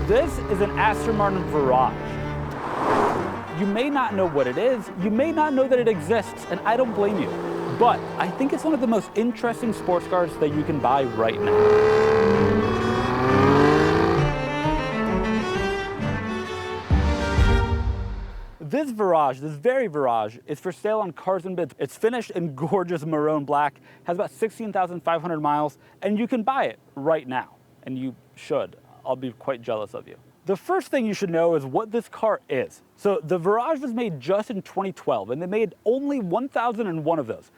This is an Aston Martin Virage. You may not know what it is, you may not know that it exists, and I don't blame you. But I think it's one of the most interesting sports cars that you can buy right now. This Virage, this very Virage, is for sale on Cars and Bids. It's finished in gorgeous maroon black, has about 16,500 miles, and you can buy it right now. And you should. I'll be quite jealous of you. The first thing you should know is what this car is. So the Virage was made just in 2012, and they made only 1,001 of those.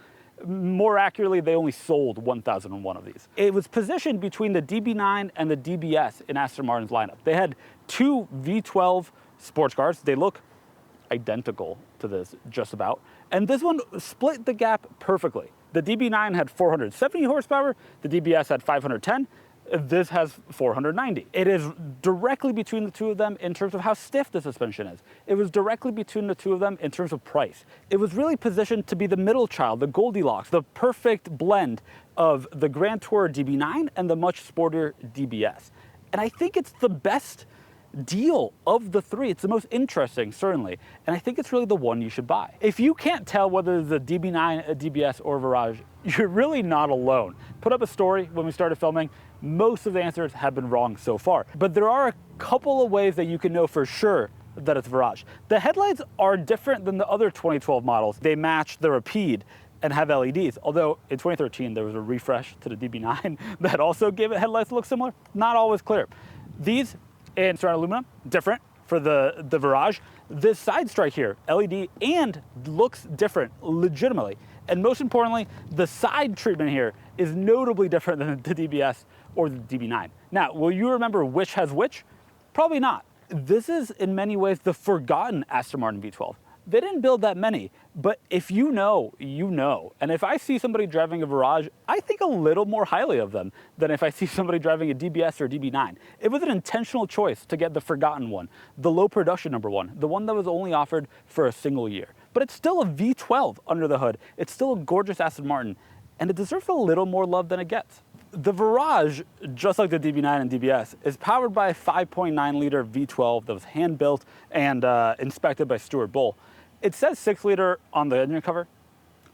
More accurately, they only sold 1,001 of these. It was positioned between the DB9 and the DBS in Aston Martin's lineup. They had two V12 sports cars. They look identical to this, just about. And this one split the gap perfectly. The DB9 had 470 horsepower, the DBS had 510, this has 490. It is directly between the two of them in terms of how stiff the suspension is. It was directly between the two of them in terms of price. It was really positioned to be the middle child, the Goldilocks, the perfect blend of the Grand Tourer DB9 and the much sportier DBS. And I think it's the best deal of the three. It's the most interesting, certainly, and I think it's really the one you should buy. If you can't tell whether it's a DB9, a DBS, or Virage, you're really not alone. Put up a story when we started filming. Most of the answers have been wrong so far, but there are a couple of ways that you can know for sure that it's Virage. The headlights are different than the other 2012 models. They match the Rapide and have LEDs, although in 2013 there was a refresh to the DB9 that also gave it headlights that look similar. Not always clear. These in ceramic aluminum, different for the Virage. This side strike here, LED, and looks different legitimately. And most importantly, the side treatment here is notably different than the DBS or the DB9. Now, will you remember which has which? Probably not. This is in many ways the forgotten Aston Martin V12. They didn't build that many, but if you know, you know. And if I see somebody driving a Virage, I think a little more highly of them than if I see somebody driving a DBS or DB9. It was an intentional choice to get the forgotten one, the low production number one, the one that was only offered for a single year. But it's still a V12 under the hood. It's still a gorgeous Aston Martin, and it deserves a little more love than it gets. The Virage, just like the DB9 and DBS, is powered by a 5.9-liter V12 that was hand-built and inspected by Stuart Bull. It says 6-liter on the engine cover.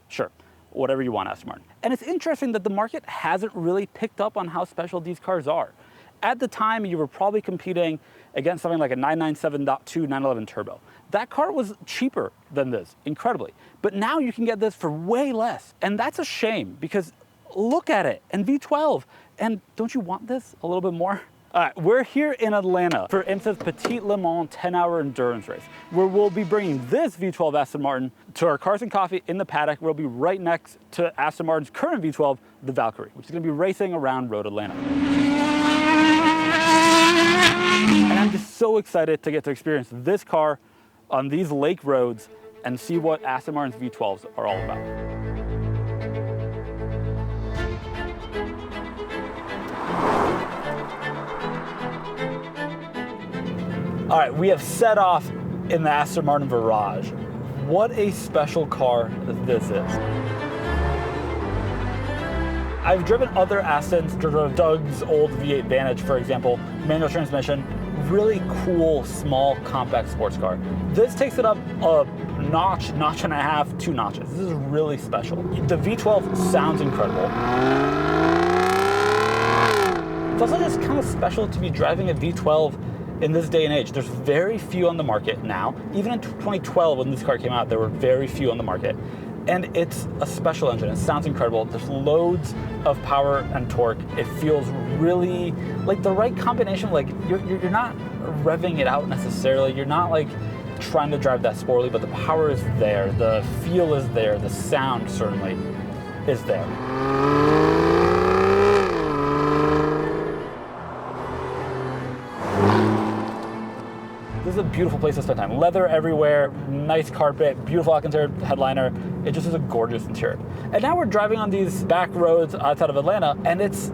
Sure, whatever you want, Aston Martin. And it's interesting that the market hasn't really picked up on how special these cars are. At the time, you were probably competing against something like a 997.2 911 Turbo. That car was cheaper than this, incredibly. But now you can get this for way less. And that's a shame, because look at it, and V12. And don't you want this a little bit more? All right, we're here in Atlanta for IMSA's Petit Le Mans 10-hour endurance race, where we'll be bringing this V12 Aston Martin to our Cars and Coffee in the paddock. We'll be right next to Aston Martin's current V12, the Valkyrie, which is going to be racing around Road Atlanta. And I'm just so excited to get to experience this car on these lake roads and see what Aston Martin's V12s are all about. All right, we have set off in the Aston Martin Virage. What a special car this is. I've driven other Astons, driven Doug's old V8 Vantage, for example, manual transmission, really cool, small, compact sports car. This takes it up a notch, notch and a half, 2 notches. This is really special. The V12 sounds incredible. It's also just kind of special to be driving a V12 in this day and age. There's very few on the market now. Even in 2012, when this car came out, there were very few on the market. And it's a special engine. It sounds incredible. There's loads of power and torque. It feels really like the right combination. Like you're not revving it out necessarily. You're not like trying to drive that sportly, but the power is there. The feel is there. The sound certainly is there. This is a beautiful place to spend time. Leather everywhere, nice carpet, beautiful Alcantara headliner. It just is a gorgeous interior. And now we're driving on these back roads outside of Atlanta, and it's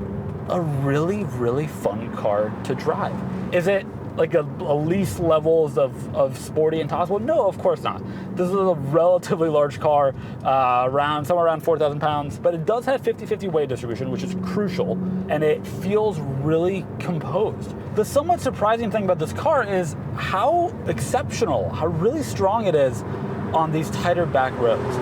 a really, really fun car to drive. Is it like a least levels of sporty and tossable? No, of course not. This is a relatively large car, somewhere around 4,000 pounds, but it does have 50-50 weight distribution, which is crucial, and it feels really composed. The somewhat surprising thing about this car is how exceptional, how really strong it is on these tighter back roads.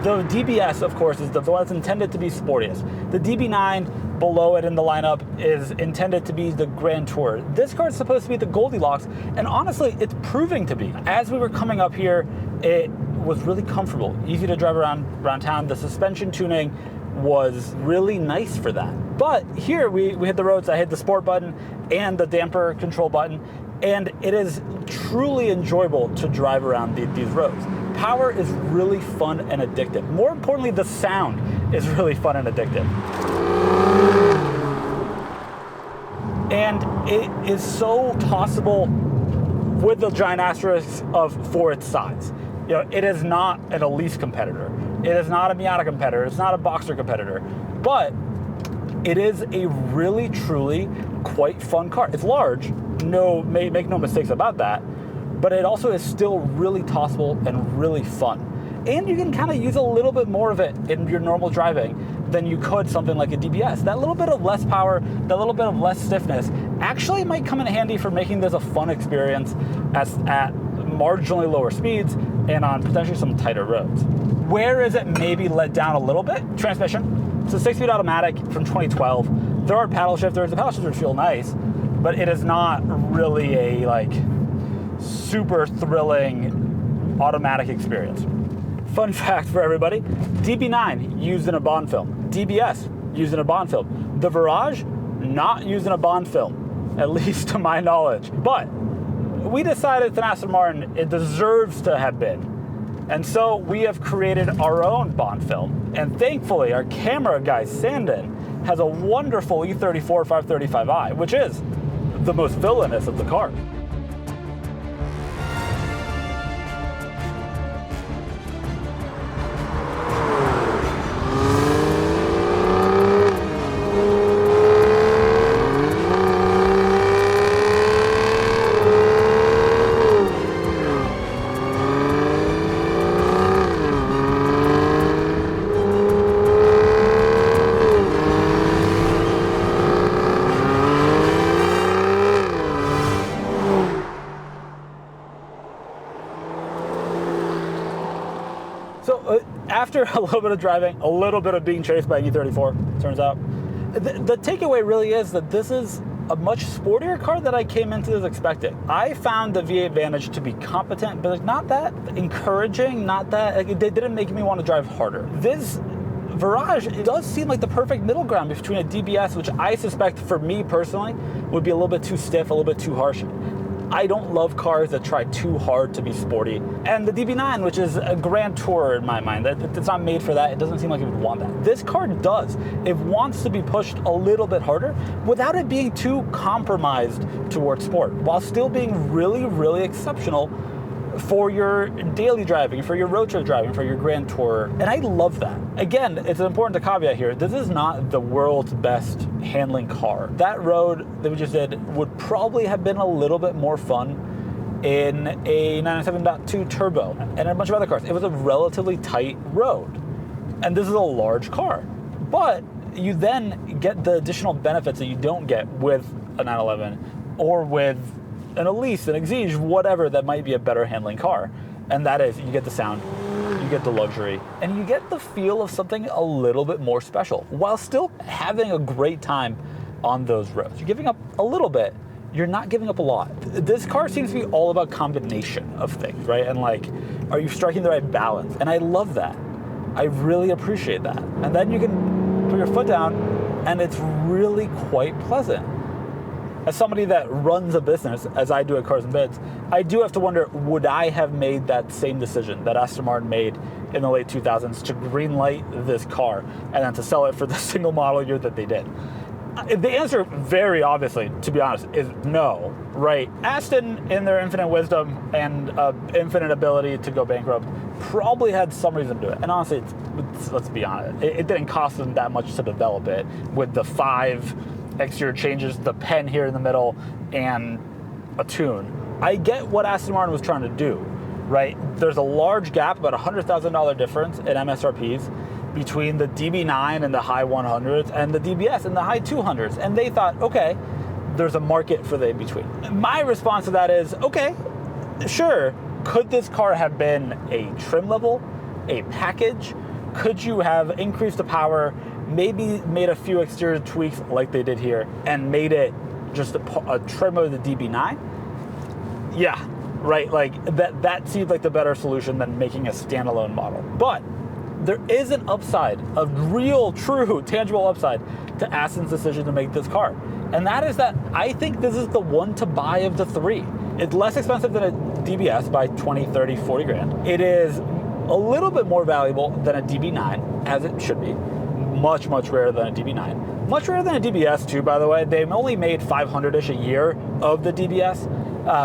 The DBS, of course, is the one that's intended to be sportiest. The DB9 below it in the lineup is intended to be the Grand Tour. This car is supposed to be the Goldilocks, and honestly, it's proving to be. As we were coming up here, it was really comfortable, easy to drive around town. The suspension tuning was really nice for that. But here we hit the roads. I hit the sport button and the damper control button, and it is truly enjoyable to drive around these roads. Power is really fun and addictive. More importantly, the sound is really fun and addictive. And it is so tossable with the giant asterisk for its size. You know, it is not an Elise competitor. It is not a Miata competitor. It's not a Boxster competitor. But it is a really, truly quite fun car. It's large. Make no mistakes about that. But it also is still really tossable and really fun. And you can kind of use a little bit more of it in your normal driving than you could something like a DBS. That little bit of less power, that little bit of less stiffness actually might come in handy for making this a fun experience at marginally lower speeds and on potentially some tighter roads. Where is it maybe let down a little bit? Transmission. It's a 6-speed automatic from 2012. There are paddle shifters. The paddle shifters feel nice, but it is not really a super thrilling automatic experience. Fun fact for everybody, DB9 used in a Bond film. DBS used in a Bond film. The Virage, not used in a Bond film, at least to my knowledge. But we decided it's an Aston Martin, it deserves to have been. And so we have created our own Bond film. And thankfully, our camera guy, Sandon, has a wonderful E34 535i, which is the most villainous of the cars. So after a little bit of driving, a little bit of being chased by an E34, turns out, the takeaway really is that this is a much sportier car than I came into this expecting. I found the V8 Vantage to be competent, but not that encouraging, not that, it didn't make me want to drive harder. This Virage, it does seem like the perfect middle ground between a DBS, which I suspect for me personally would be a little bit too stiff, a little bit too harsh. I don't love cars that try too hard to be sporty. And the DB9, which is a Grand Tour in my mind, it's not made for that. It doesn't seem like it would want that. This car does. It wants to be pushed a little bit harder without it being too compromised towards sport, while still being really, really exceptional for your daily driving, for your road trip driving, for your Grand Tour. And I love that. Again, it's important to caveat here, this is not the world's best handling car. That road that we just did would probably have been a little bit more fun in a 997.2 turbo and a bunch of other cars. It was a relatively tight road. And this is a large car. But you then get the additional benefits that you don't get with a 911 or with an Elise, an Exige, whatever that might be a better handling car. And that is, you get the sound, you get the luxury, and you get the feel of something a little bit more special, while still having a great time on those roads. You're giving up a little bit, you're not giving up a lot. This car seems to be all about combination of things, right? And like, are you striking the right balance? And I love that. I really appreciate that. And then you can put your foot down, and it's really quite pleasant. As somebody that runs a business, as I do at Cars and Bids, I do have to wonder, would I have made that same decision that Aston Martin made in the late 2000s to greenlight this car and then to sell it for the single model year that they did? The answer, very obviously, to be honest, is no, right? Aston, in their infinite wisdom and infinite ability to go bankrupt, probably had some reason to do it. And honestly, let's be honest, it didn't cost them that much to develop it with the 5 exterior changes, the pen here in the middle, and a tune. I get what Aston Martin was trying to do, right? There's a large gap, about $100,000 difference in MSRPs between the DB9 in the high 100s and the DBS in the high 200s. And they thought, okay, there's a market for the in-between. My response to that is, okay, sure, could this car have been a trim level, a package? Could you have increased the power, maybe made a few exterior tweaks like they did here, and made it just a trim of the DB9? Yeah, right, like that seemed like the better solution than making a standalone model. But there is an upside, a real, true, tangible upside to Aston's decision to make this car. And that is that I think this is the one to buy of the three. It's less expensive than a DBS by 20, 30, 40 grand. It is a little bit more valuable than a DB9, as it should be. Much, much rarer than a DB9. Much rarer than a DBS too, by the way. They only made 500-ish a year of the DBS,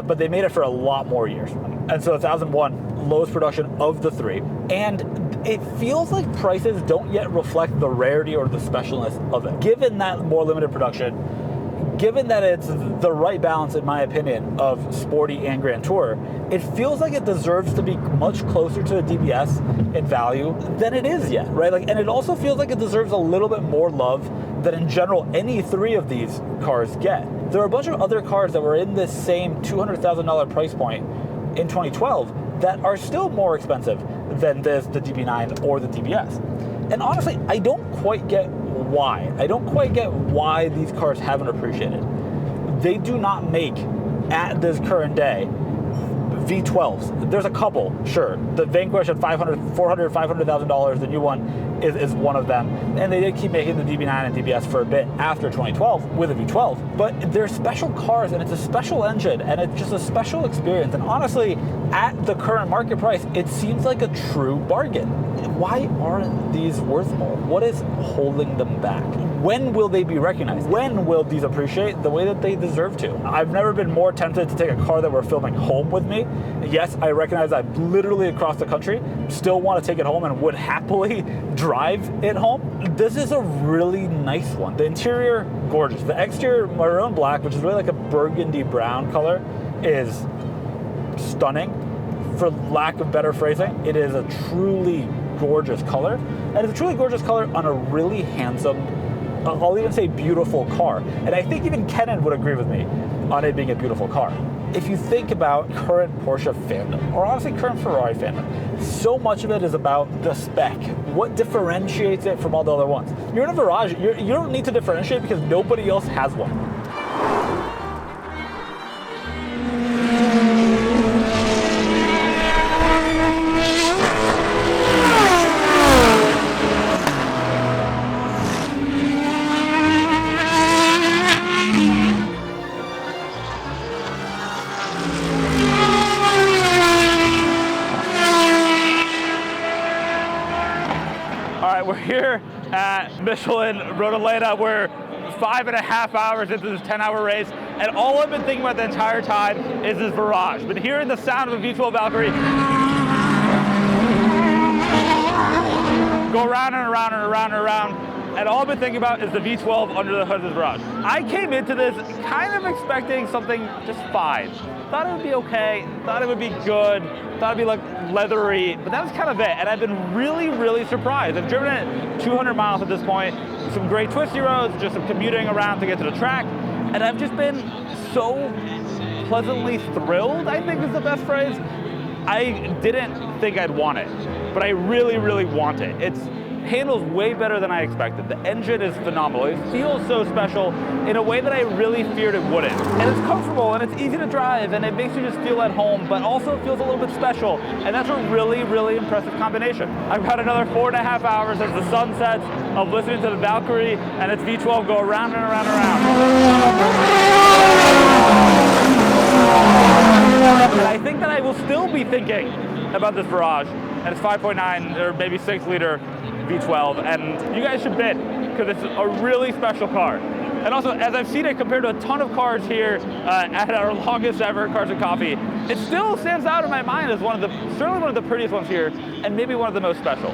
but they made it for a lot more years. And so 2001, lowest production of the three. And it feels like prices don't yet reflect the rarity or the specialness of it. Given that more limited production, given that it's the right balance, in my opinion, of sporty and Grand Tour, it feels like it deserves to be much closer to the DBS in value than it is yet, right? Like, and it also feels like it deserves a little bit more love than in general any three of these cars get. There are a bunch of other cars that were in this same $200,000 price point in 2012 that are still more expensive than the DB9 or the DBS. And honestly, I don't quite get why. I don't quite get why these cars haven't appreciated. They do not make, at this current day, V12s. There's a couple, sure. The Vanquish at $500,000, the new one is one of them. And they did keep making the DB9 and DBS for a bit after 2012 with a V12. But they're special cars, and it's a special engine, and it's just a special experience. And honestly, at the current market price, it seems like a true bargain. Why aren't these worth more? What is holding them back? When will they be recognized? When will these appreciate the way that they deserve to? I've never been more tempted to take a car that we're filming home with me. Yes, I recognize I'm literally across the country, still want to take it home and would happily drive it home. This is a really nice one. The interior, gorgeous. The exterior, maroon black, which is really like a burgundy brown color, is stunning. For lack of better phrasing, it is a truly gorgeous color. And it's a truly gorgeous color on a really handsome, I'll even say beautiful car. And I think even Kenan would agree with me on it being a beautiful car. If you think about current Porsche fandom, or honestly current Ferrari fandom, so much of it is about the spec. What differentiates it from all the other ones? You're in a Virage, you don't need to differentiate because nobody else has one. We're here at Michelin Rodalena. We're 5.5 hours into this 10-hour race, and all I've been thinking about the entire time is this Virage. Been hearing the sound of a V12 Valkyrie go around and around and around and around, and all I've been thinking about is the V12 under the hood of this Virage. I came into this kind of expecting something just fine. Thought it would be okay, thought it would be good, thought it'd be like leathery, but that was kind of it. And I've been really, really surprised. I've driven it 200 miles at this point, some great twisty roads, just some commuting around to get to the track. And I've just been so pleasantly thrilled, I think is the best phrase. I didn't think I'd want it, but I really, really want it. It handles way better than I expected. The engine is phenomenal. It feels so special in a way that I really feared it wouldn't. And it's comfortable and it's easy to drive and it makes you just feel at home, but also feels a little bit special. And that's a really, really impressive combination. I've got another 4.5 hours as the sun sets of listening to the Valkyrie and its V12 go around and around and around. And I think that I will still be thinking about this Virage and its 5.9 or maybe 6 liter V12, and you guys should bid because it's a really special car. And also, as I've seen it compared to a ton of cars here at our longest ever Cars and Coffee, it still stands out in my mind as certainly one of the prettiest ones here, and maybe one of the most special.